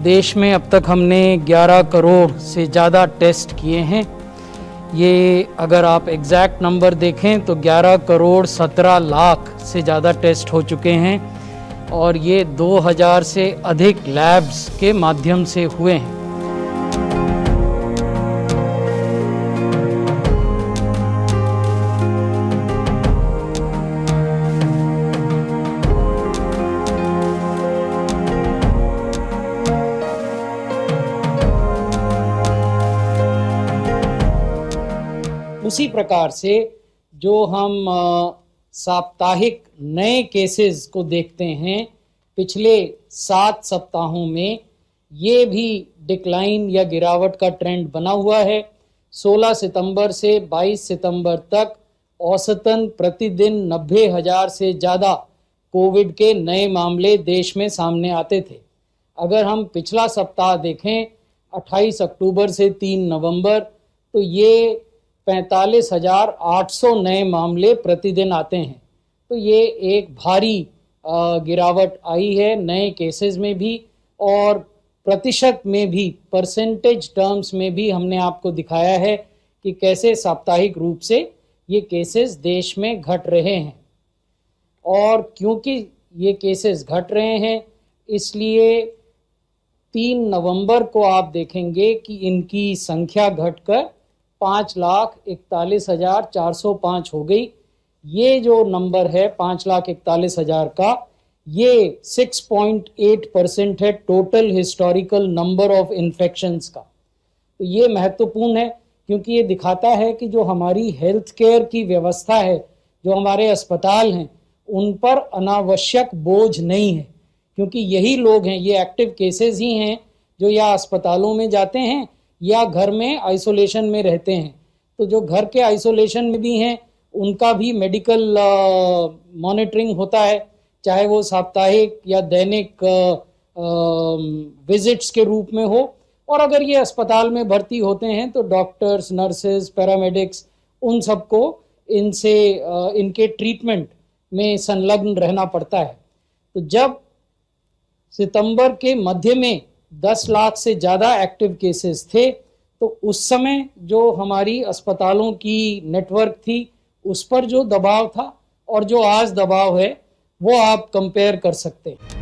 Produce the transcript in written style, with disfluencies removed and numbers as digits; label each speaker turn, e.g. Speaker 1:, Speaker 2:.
Speaker 1: देश में अब तक हमने 11 करोड़ से ज़्यादा टेस्ट किए हैं। ये अगर आप एग्जैक्ट नंबर देखें तो 11 करोड़ 17 लाख से ज़्यादा टेस्ट हो चुके हैं और ये 2000 से अधिक लैब्स के माध्यम से हुए हैं। उसी प्रकार से जो हम साप्ताहिक नए केसेस को देखते हैं पिछले 7 सप्ताहों में, ये भी डिक्लाइन या गिरावट का ट्रेंड बना हुआ है। 16 सितंबर से 22 सितंबर तक औसतन प्रतिदिन 90,000 से ज़्यादा कोविड के नए मामले देश में सामने आते थे। अगर हम पिछला सप्ताह देखें 28 अक्टूबर से 3 नवंबर, तो ये 45,800 नए मामले प्रतिदिन आते हैं। तो ये एक भारी गिरावट आई है नए केसेस में भी, और प्रतिशत में भी, परसेंटेज टर्म्स में भी हमने आपको दिखाया है कि कैसे साप्ताहिक रूप से ये केसेस देश में घट रहे हैं। और क्योंकि ये केसेस घट रहे हैं, इसलिए 3 नवंबर को आप देखेंगे कि इनकी संख्या घटकर 5,41,405 हो गई। ये जो नंबर है 5,41,000 का, ये 6.8% है total historical number of infections का। तो ये महत्वपूर्ण है क्योंकि ये दिखाता है कि जो हमारी हेल्थ केयर की व्यवस्था है, जो हमारे अस्पताल हैं, उन पर अनावश्यक बोझ नहीं है, क्योंकि यही लोग हैं, ये एक्टिव केसेस ही हैं जो या अस्पतालों में जाते हैं या घर में आइसोलेशन में रहते हैं। तो जो घर के आइसोलेशन में भी हैं उनका भी मेडिकल मॉनिटरिंग होता है, चाहे वो साप्ताहिक या दैनिक विजिट्स के रूप में हो। और अगर ये अस्पताल में भर्ती होते हैं तो डॉक्टर्स, नर्सेज, पैरामेडिक्स, उन सबको इनके ट्रीटमेंट में संलग्न रहना पड़ता है। तो जब सितंबर के मध्य में 10 लाख से ज़्यादा एक्टिव केसेस थे, तो उस समय जो हमारी अस्पतालों की नेटवर्क थी उस पर जो दबाव था और जो आज दबाव है वो आप कंपेयर कर सकते हैं।